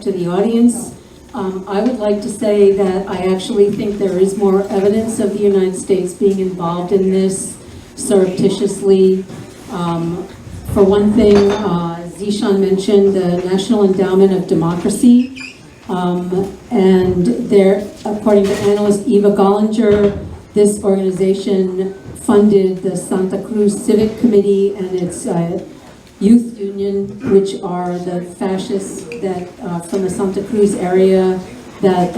to the audience. I would like to say that I actually think there is more evidence of the United States being involved in this surreptitiously. For one thing, Zeeshan mentioned the National Endowment of Democracy, and there, according to analyst Eva Gollinger, this organization funded the Santa Cruz Civic Committee and its youth union, which are the fascists that from the Santa Cruz area that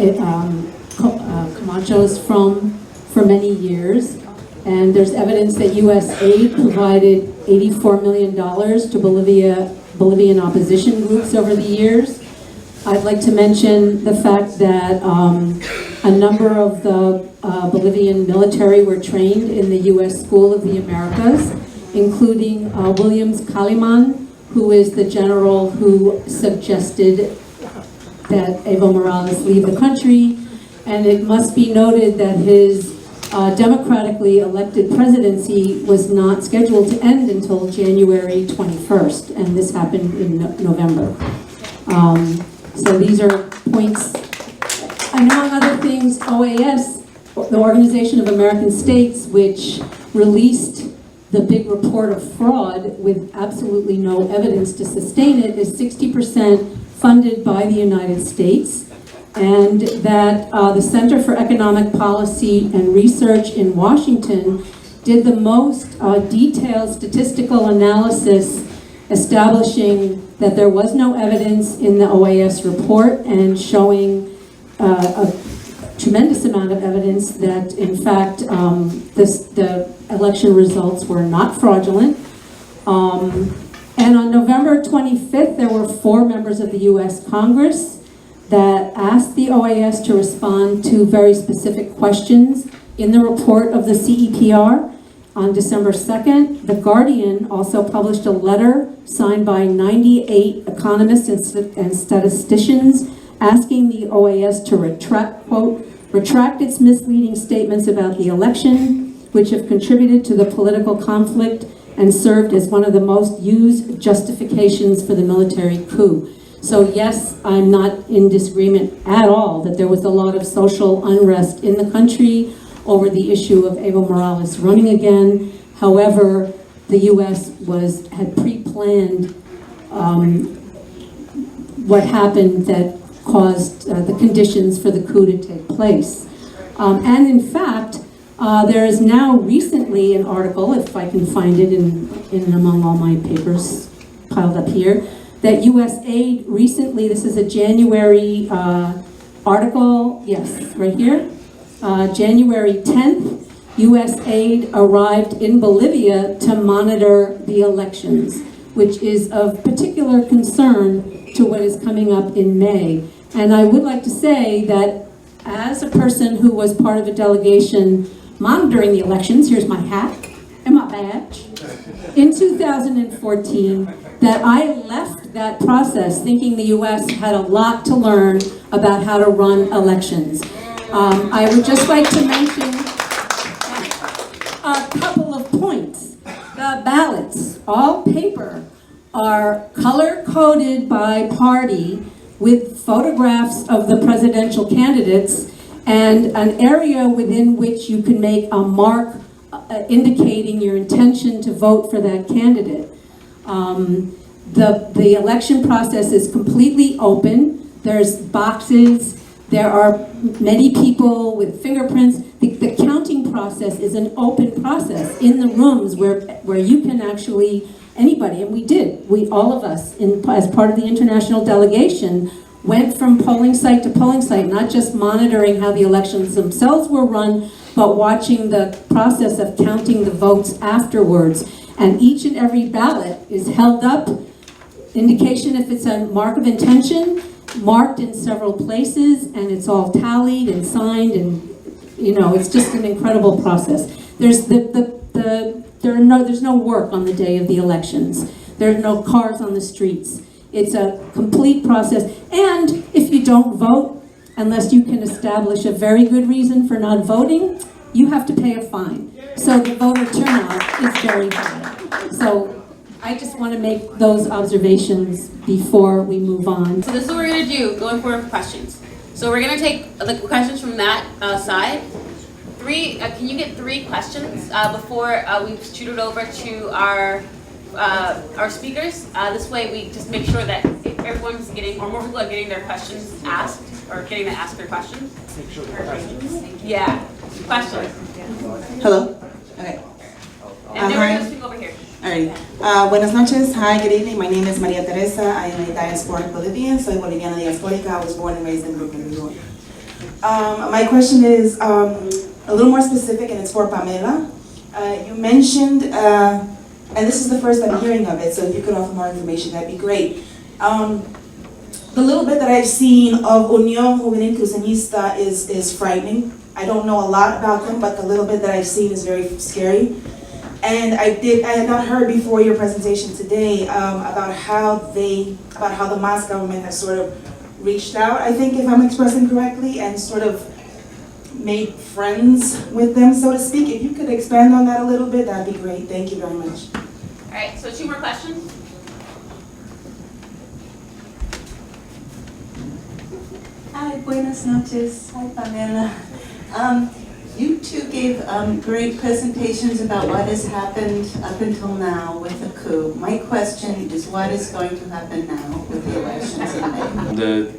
Camacho's from for many years. And there's evidence that U.S. aid provided $84 million to Bolivian opposition groups over the years. I'd like to mention the fact that a number of the Bolivian military were trained in the U.S. School of the Americas, including Williams Kaliman, who is the general who suggested that Evo Morales leave the country. And it must be noted that his democratically elected presidency was not scheduled to end until January 21st, and this happened in November. So these are points. Among other things, OAS, the Organization of American States, which released the big report of fraud with absolutely no evidence to sustain it, is 60% funded by the United States, and that the Center for Economic Policy and Research in Washington did the most detailed statistical analysis establishing that there was no evidence in the OAS report and showing a tremendous amount of evidence that, in fact, the election results were not fraudulent. And on November 25th, there were 4 members of the U.S. Congress that asked the OAS to respond to very specific questions in the report of the CEPR. On December 2nd, The Guardian also published a letter signed by 98 economists and statisticians asking the OAS to retract its misleading statements about the election, which have contributed to the political conflict and served as one of the most used justifications for the military coup. So yes, I'm not in disagreement at all that there was a lot of social unrest in the country over the issue of Evo Morales running again. However, the U.S. had pre-planned what happened that caused the conditions for the coup to take place. And in fact, there is now recently an article, if I can find it in among all my papers piled up here, that U.S. aid recently, this is a January article, yes, right here, January 10th, U.S. aid arrived in Bolivia to monitor the elections, which is of particular concern to what is coming up in May. And I would like to say that as a person who was part of a delegation monitoring the elections, here's my hat and my badge, in 2014, that I left that process thinking the U.S. had a lot to learn about how to run elections. I would just like to mention a couple of points. The ballots, all paper, are color-coded by party with photographs of the presidential candidates and an area within which you can make a mark indicating your intention to vote for that candidate. The election process is completely open. There's boxes. There are many people with fingerprints. The counting process is an open process in the rooms where you can actually, anybody, and we did, all of us, as part of the international delegation, went from polling site to polling site, not just monitoring how the elections themselves were run, but watching the process of counting the votes afterwards. And each and every ballot is held up, indication if it's a mark of intention, marked in several places, and it's all tallied and signed, and it's just an incredible process. There's no work on the day of the elections. There are no cars on the streets. It's a complete process. And if you don't vote, unless you can establish a very good reason for not voting, you have to pay a fine. So the voter turnout is very high. So I I just want to make those observations before we move on. So this is what we're going to do going forward for questions. So we're going to take the questions from that side. Can you get 3 questions before we shoot it over to our speakers? This way we just make sure that everyone's getting, or more people are getting their questions asked, or getting to ask their questions. Make sure the questions. Yeah, questions. Hello. Okay. And then we're going to speak over here. Alright. Buenas noches. Hi, good evening. My name is Maria Teresa. I am a diasporic Bolivian. Soy boliviana diaspórica. I was born and raised in Brooklyn, New York. My question is a little more specific, and it's for Pamela. You mentioned, and this is the first I'm hearing of it, so if you could offer more information, that'd be great. The little bit that I've seen of Unión Juvenil Cruceñista is frightening. I don't know a lot about them, but the little bit that I've seen is very scary. And I had not heard before your presentation today about how the MAS government has sort of reached out, I think, if I'm expressing correctly, and sort of made friends with them, so to speak. If you could expand on that a little bit, that'd be great. Thank you very much. All right, so 2 more questions. Hi, buenas noches. Hi, Pamela. You two gave great presentations about what has happened up until now with the coup. My question is, what is going to happen now with the elections in May? The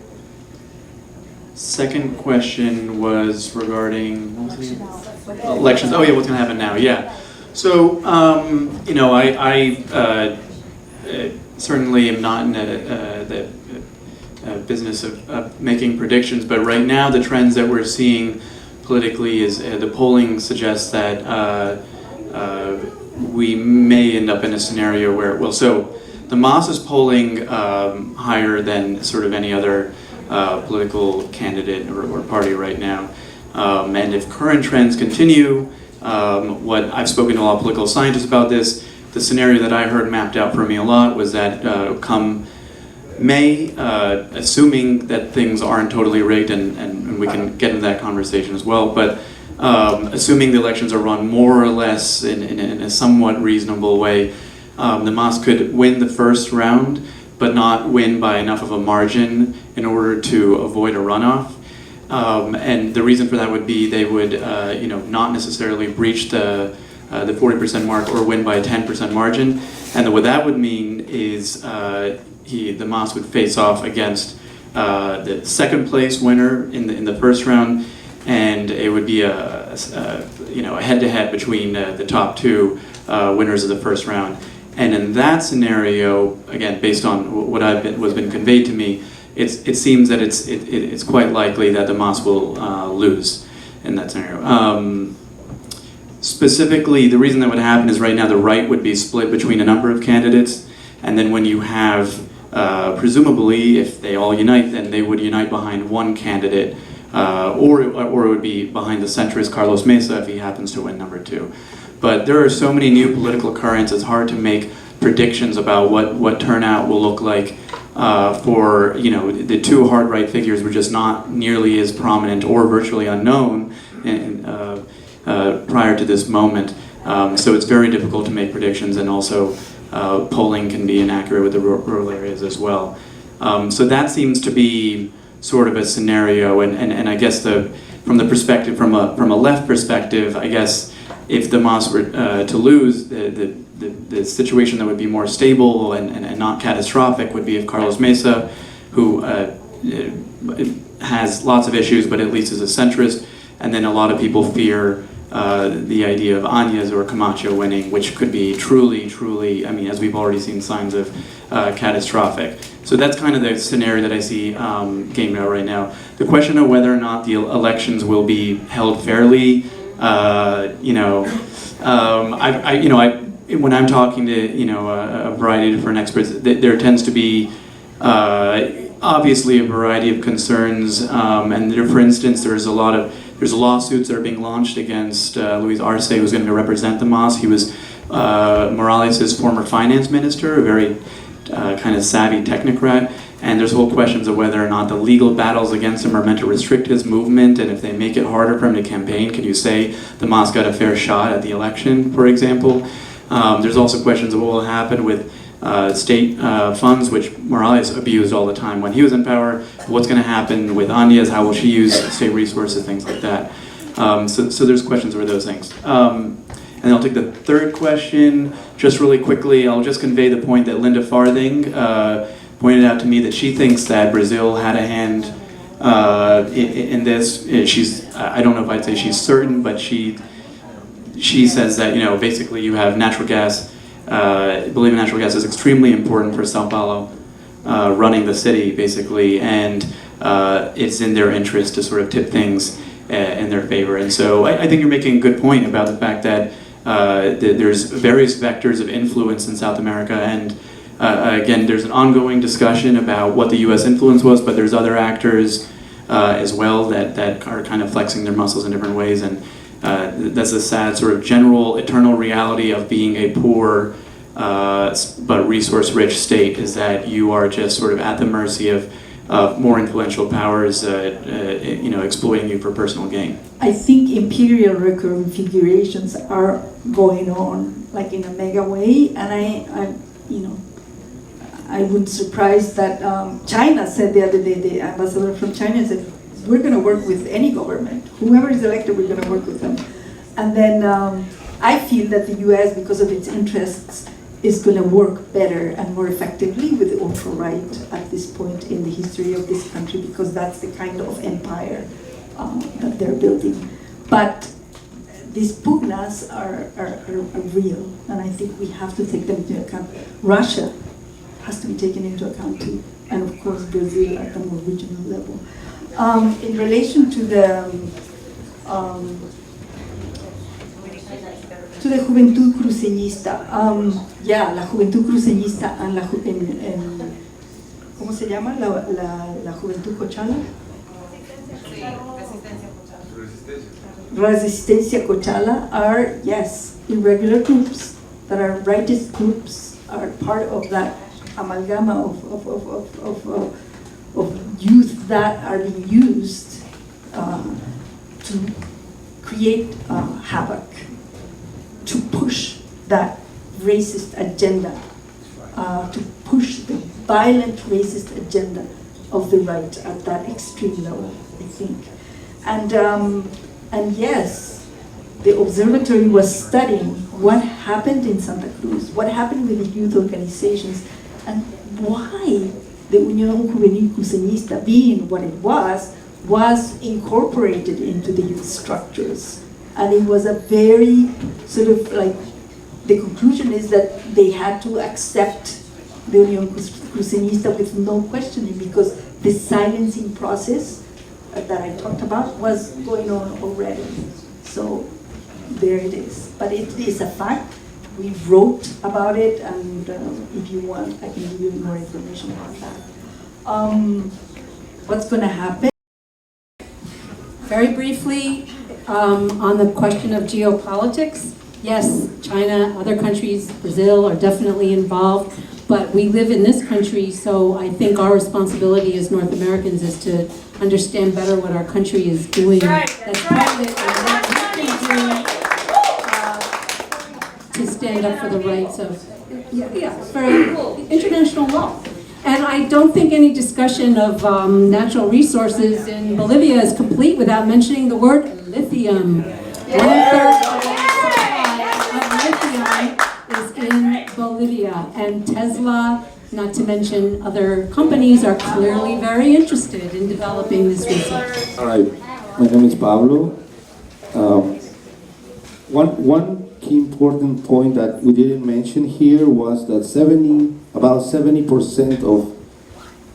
second question was regarding elections. Oh yeah, what's going to happen now? Yeah. So you know, I certainly am not in the business of making predictions, but right now the trends that we're seeing politically is the polling suggests that we may end up in a scenario where, well, so the MAS is polling higher than sort of any other political candidate or party right now. And if current trends continue, what I've spoken to a lot of political scientists about this, the scenario that I heard mapped out for me a lot was that come May, assuming that things aren't totally rigged, and we can get into that conversation as well, but assuming the elections are run more or less in a somewhat reasonable way, the MAS could win the first round, but not win by enough of a margin in order to avoid a runoff. And the reason for that would be they would you know, not necessarily breach the 40% mark or win by a 10% margin. And what that would mean is the MAS would face off against the second place winner in the first round, and it would be a you know, a head-to-head between the top 2 winners of the first round. And in that scenario, again, based on what was been conveyed to me, it seems that it's quite likely that the MAS will lose in that scenario. Specifically, the reason that would happen is right now the right would be split between a number of candidates, and then when you have presumably, if they all unite, then they would unite behind one candidate, or it would be behind the centrist Carlos Mesa if he happens to win number 2. But there are so many new political currents, it's hard to make predictions about what turnout will look like for, you know, the 2 hard right figures were just not nearly as prominent or virtually unknown prior to this moment. So it's very difficult to make predictions, and also polling can be inaccurate with the rural areas as well. So that seems to be sort of a scenario, and I guess from the perspective, from a left perspective, I guess if the MAS were to lose, the situation that would be more stable and not catastrophic would be if Carlos Mesa, who has lots of issues but at least is a centrist, and then a lot of people fear the idea of Áñez or Camacho winning, which could be truly, I mean, as we've already seen signs of, catastrophic. So that's kind of the scenario that I see gamed out right now. The question of whether or not the elections will be held fairly, you know, when I'm talking to, you know, a variety of different experts, there tends to be obviously a variety of concerns, and there, for instance, there's lawsuits that are being launched against Luis Arce, who's going to represent the MAS. He was Morales' former finance minister, a very kind of savvy technocrat, and there's whole questions of whether or not the legal battles against him are meant to restrict his movement, and if they make it harder for him to campaign, can you say the MAS got a fair shot at the election, for example? There's also questions of what will happen with state funds, which Morales abused all the time when he was in power. What's going to happen with Andes? How will she use state resources? Things like that. So there's questions over those things. And I'll take the third question just really quickly. I'll just convey the point that Linda Farthing pointed out to me that she thinks that Brazil had a hand in this. I don't know if I'd say she's certain, but she says that, basically you have natural gas. Bolivian natural gas is extremely important for Sao Paulo, running the city basically, and it's in their interest to sort of tip things in their favor. And so I think you're making a good point about the fact that there's various vectors of influence in South America, and again, there's an ongoing discussion about what the U.S. influence was, but there's other actors as well that are kind of flexing their muscles in different ways, and that's a sad sort of general eternal reality of being a poor but resource-rich state, is that you are just sort of at the mercy of more influential powers, exploiting you for personal gain. I think imperial reconfigurations are going on, like in a mega way, and I wouldn't surprise that China said the other day, the ambassador from China said, we're going to work with any government, whoever is elected, we're going to work with them. And then I feel that the U.S., because of its interests, is going to work better and more effectively with the ultra-right at this point in the history of this country, because that's the kind of empire that they're building. But these pugnas are real, and I think we have to take them into account. Russia has to be taken into account too, and of course Brazil at a more regional level. In relation to the Juventud Cruceñista, la Juventud Cruceñista and ¿cómo se llama? La Juventud Cochala? Resistencia Cochala are, yes, irregular groups that are rightist groups, are part of that amalgama of youth that are being used to create havoc, to push that racist agenda, to push the violent racist agenda of the right at that extreme level, I think. And yes, the observatory was studying what happened in Santa Cruz, what happened with the youth organizations, and why the Unión Juvenil Cruceñista, being what it was incorporated into the youth structures. And it was a very sort of like, the conclusion is that they had to accept the Unión Cruceñista with no questioning, because the silencing process that I talked about was going on already. So there it is. But it is a fact. We wrote about it, and if you want, I can give you more information about that. What's going to happen? Very briefly, on the question of geopolitics, yes, China, other countries, Brazil are definitely involved, but we live in this country, so I think our responsibility as North Americans is to understand better what our country is doing. That's private, and what we can do to stand up for the rights of, for international law. And I don't think any discussion of natural resources in Bolivia is complete without mentioning the word lithium. 1/3 of the supply of lithium is in Bolivia, and Tesla, not to mention other companies, are clearly very interested in developing this resource. All right, my name is Pablo. One key important point that we didn't mention here was that about 70% of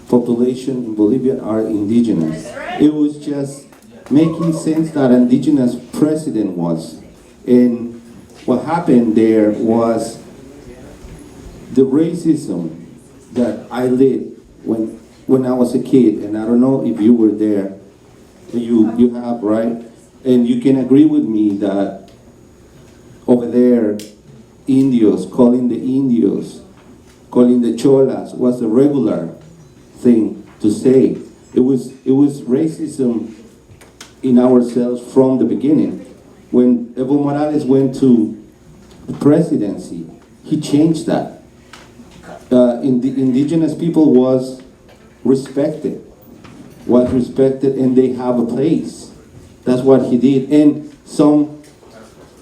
population in Bolivia are indigenous. It was just making sense that indigenous president was. And what happened there was the racism that I lived when I was a kid, and I don't know if you were there. You have, right? And you can agree with me that over there, calling the cholas was a regular thing to say. It was racism in ourselves from the beginning. When Evo Morales went to the presidency, he changed that. in the indigenous people was respected, and they have a place. That's what he did. And some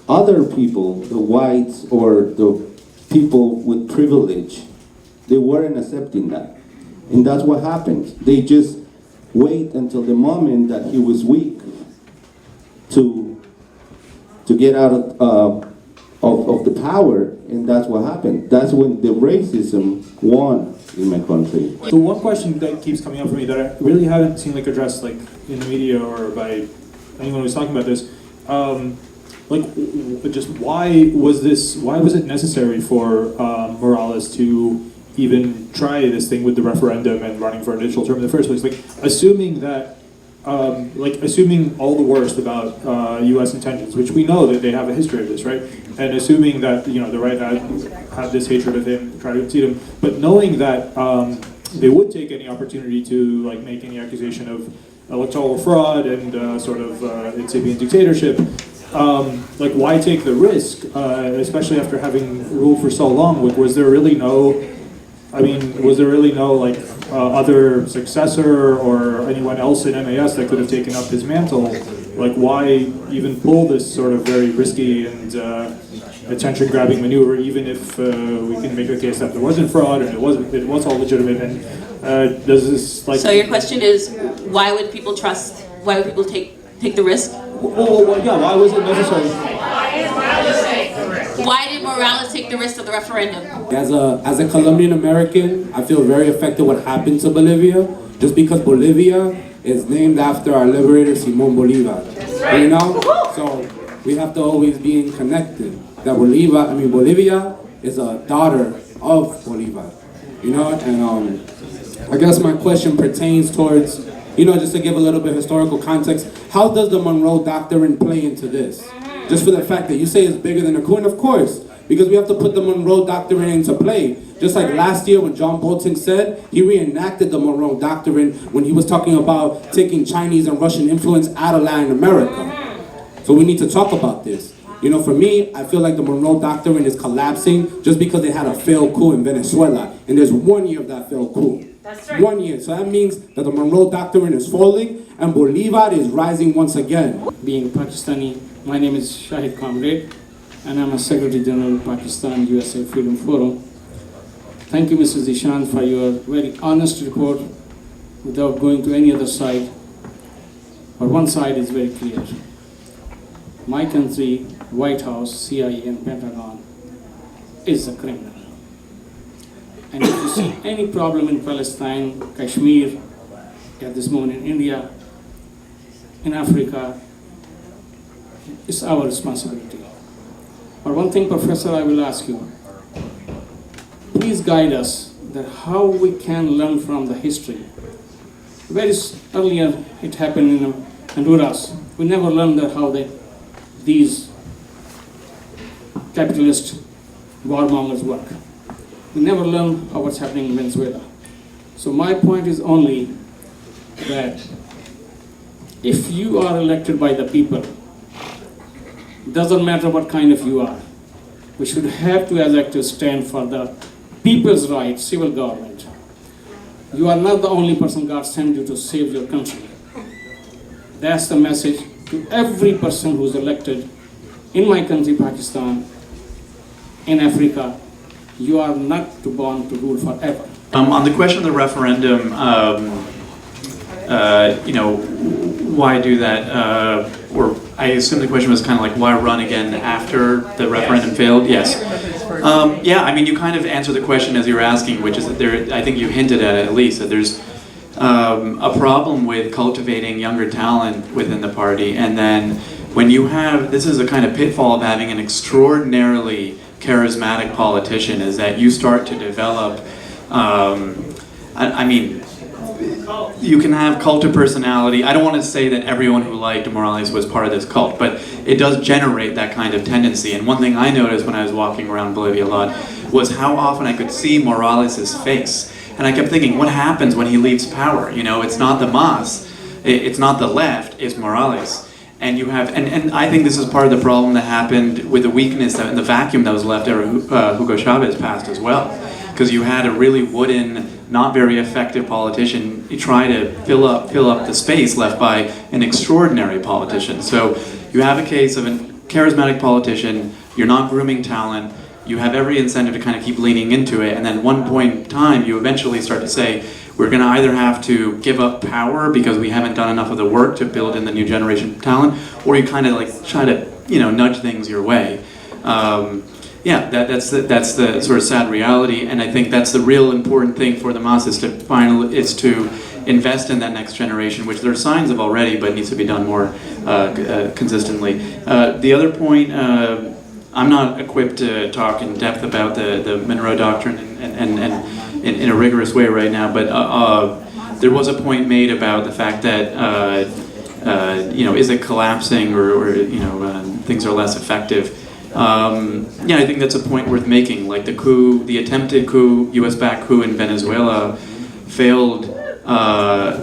other people, the whites or the people with privilege, they weren't accepting that. And that's what happened. They just wait until the moment that he was weak to get out of the power, and that's what happened. That's when the racism won in my country. So one question that keeps coming up for me that I really haven't seen like addressed like in the media or by anyone who's talking about this, just why was it necessary for Morales to even try this thing with the referendum and running for an additional term in the first place? Like assuming that, assuming all the worst about U.S. intentions, which we know that they have a history of this, right? And assuming that the right have this hatred of him, try to unseat him, but knowing that they would take any opportunity to like make any accusation of electoral fraud and incipient dictatorship. Why take the risk, especially after having ruled for so long? Was there really no other successor or anyone else in MAS that could have taken up his mantle? Like, why even pull this sort of very risky and attention-grabbing maneuver, even if we can make a case that there wasn't fraud and it was all legitimate? And does this like? So your question is, why would people trust? Why would people take the risk? Well, yeah. Why was it necessary? Why did Morales take the risk of the referendum? As a Colombian American, I feel very affected what happened to Bolivia, just because Bolivia is named after our liberator Simón Bolívar. You know? So we have to always be connected. That Bolivia is a daughter of Bolívar. You know? And I guess my question pertains towards, just to give a little bit of historical context, how does the Monroe Doctrine play into this? Just for the fact that you say it's bigger than a coup, and of course, because we have to put the Monroe Doctrine into play. Just like last year when John Bolton said, he reenacted the Monroe Doctrine when he was talking about taking Chinese and Russian influence out of Latin America. So we need to talk about this. For me, I feel like the Monroe Doctrine is collapsing just because they had a failed coup in Venezuela, and there's 1 year of that failed coup. That's right. 1 year. So that means that the Monroe Doctrine is falling and Bolivar is rising once again. Being Pakistani, my name is Shahid Kamrade, and I'm a Secretary General of Pakistan USA Freedom Forum. Thank you, Mr. Zeeshan, for your very honest report without going to any other side. But one side is very clear. My country, White House, CIA, and Pentagon is a criminal. And if you see any problem in Palestine, Kashmir, at this moment in India, in Africa, it's our responsibility. But one thing, Professor, I will ask you. Please guide us that how we can learn from the history. Very earlier it happened in Honduras. We never learned that how these capitalist warmongers work. We never learn how what's happening in Venezuela. So my point is only that if you are elected by the people, doesn't matter what kind of you are, we should have to as actors stand for the people's rights, civil government. You are not the only person God sent you to save your country. That's the message to every person who's elected in my country, Pakistan, in Africa. You are not born to rule forever. On the question of the referendum, why do that? Or I assume the question was kind of like, why run again after the referendum failed? Yes. You kind of answered the question as you were asking, which is that I think you hinted at it at least, that there's a problem with cultivating younger talent within the party, and then when you have, this is a kind of pitfall of having an extraordinarily charismatic politician, is that you start to develop, you can have cult of personality. I don't want to say that everyone who liked Morales was part of this cult, but it does generate that kind of tendency. And one thing I noticed when I was walking around Bolivia a lot was how often I could see Morales' face. And I kept thinking, what happens when he leaves power? It's not the MAS, it's not the left, it's Morales. And you have, and I think this is part of the problem that happened with the weakness and the vacuum that was left after Hugo Chavez passed as well. because you had a really wooden, not very effective politician try to fill up the space left by an extraordinary politician. So you have a case of a charismatic politician, you're not grooming talent, you have every incentive to kind of keep leaning into it, and then at one point in time you eventually start to say, we're going to either have to give up power because we haven't done enough of the work to build in the new generation of talent, or you kind of like try to, nudge things your way. Yeah, that's the sort of sad reality, and I think that's the real important thing for the MAS is to invest in that next generation, which there are signs of already, but needs to be done more consistently. The other point, I'm not equipped to talk in depth about the Monroe Doctrine and in a rigorous way right now, but there was a point made about the fact that is it collapsing or things are less effective. Yeah, I think that's a point worth making. Like the attempted coup, U.S.-backed coup in Venezuela failed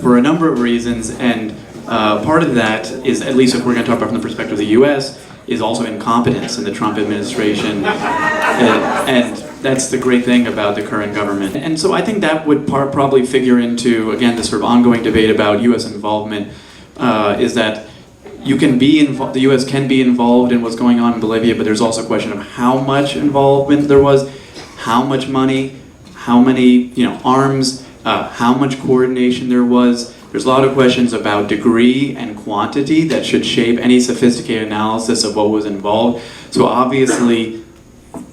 for a number of reasons, and part of that is, at least if we're going to talk about from the perspective of the U.S., is also incompetence in the Trump administration, and that's the great thing about the current government. And so I think that would probably figure into, again, the sort of ongoing debate about U.S. involvement, is that the U.S. can be involved in what's going on in Bolivia, but there's also a question of how much involvement there was, how much money, how many arms, how much coordination there was. There's a lot of questions about degree and quantity that should shape any sophisticated analysis of what was involved. So obviously,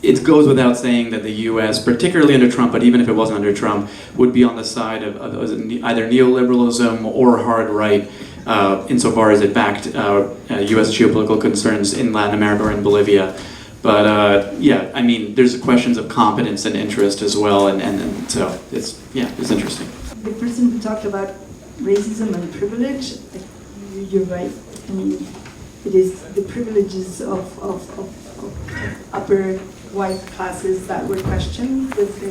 it goes without saying that the U.S., particularly under Trump, but even if it wasn't under Trump, would be on the side of either neoliberalism or hard right, insofar as it backed U.S. geopolitical concerns in Latin America or in Bolivia. But yeah, I mean, there's questions of competence and interest as well, and so it's interesting. The person who talked about racism and privilege, you're right. I mean, it is the privileges of upper white classes that were questioned with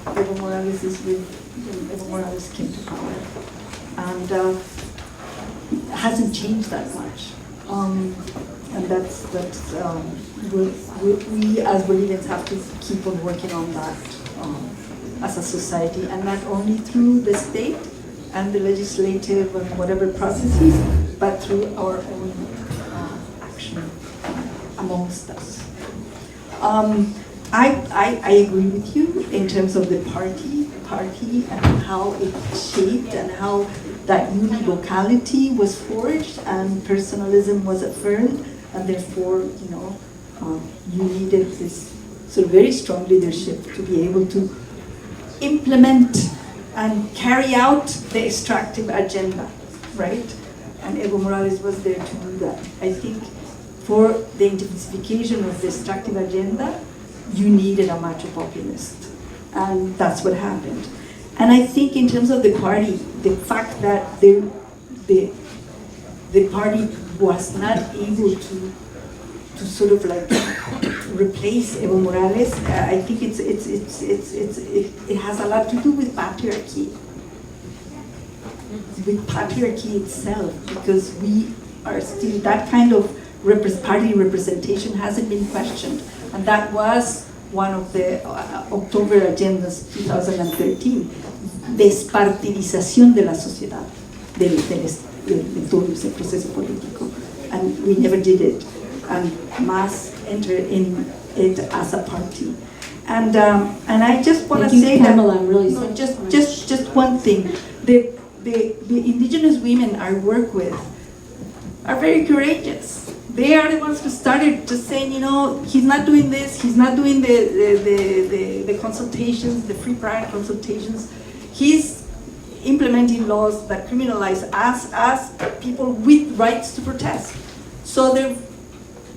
Evo Morales came to power, and it hasn't changed that much. And that's we as Bolivians have to keep on working on that as a society, and not only through the state and the legislative and whatever processes, but through our own action amongst us. I agree with you in terms of the party and how it shaped and how that univocality was forged and personalism was affirmed, and therefore, you needed this sort of very strong leadership to be able to implement and carry out the extractive agenda, right? And Evo Morales was there to do that. I think for the intensification of the extractive agenda, you needed a macho populist, and that's what happened. And I think in terms of the party, the fact that the party was not able to sort of like replace Evo Morales, I think it has a lot to do with patriarchy, itself, because we are still, that kind of party representation hasn't been questioned, and that was one of the October agendas 2013, despartidización de la sociedad, de todo ese proceso político, and we never did it. And MAS entered in it as a party, and I just want to say Pamela, that I'm really no, just one thing. The indigenous women I work with are very courageous. They are the ones who started just saying, he's not doing this, he's not doing the consultations, the free prior consultations. He's implementing laws that criminalize us as people with rights to protest. So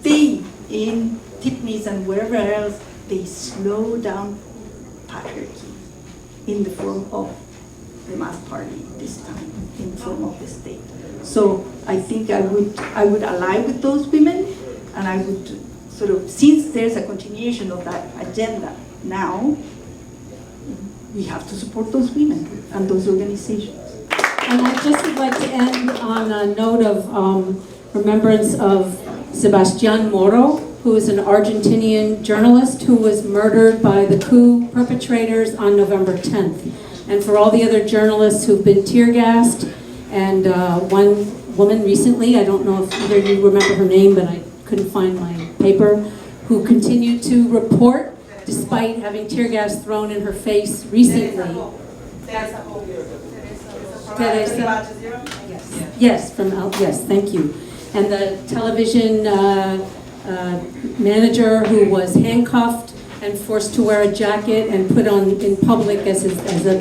they, in Tipnis and wherever else, they slow down patriarchy in the form of the MAS party this time, in the form of the state. So I think I would ally with those women, and I would sort of, since there's a continuation of that agenda now, we have to support those women and those organizations. And I just would like to end on a note of remembrance of Sebastián Moro, who is an Argentinian journalist who was murdered by the coup perpetrators on November 10th. And for all the other journalists who've been tear gassed, and one woman recently, I don't know if either of you remember her name, but I couldn't find my paper, who continued to report despite having tear gas thrown in her face recently. Teresa. Yes, yes, thank you. And the television manager who was handcuffed and forced to wear a jacket and put on in public as an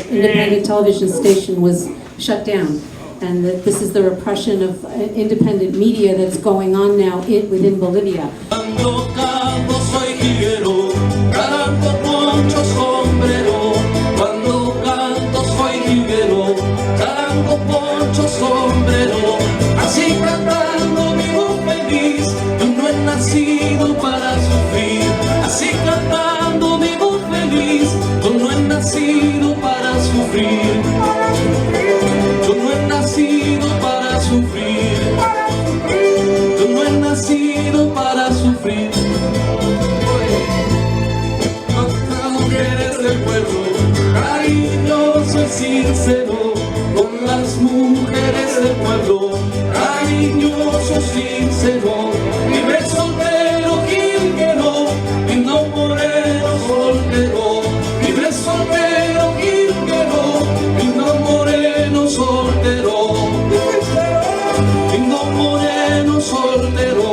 independent television station was shut down. And that this is the repression of independent media that's going on now within Bolivia. Así cantando vivo feliz, yo no he nacido para sufrir. Así cantando vivo feliz, yo no he nacido para sufrir. Yo no he nacido para sufrir. Yo no he nacido para sufrir. Las mujeres del pueblo, cariñoso y sincero, con las mujeres del pueblo, cariñoso, sincero, libre soltero, jilguero, lindo moreno soltero, libre soltero, jilguero, lindo moreno soltero, lindo moreno soltero.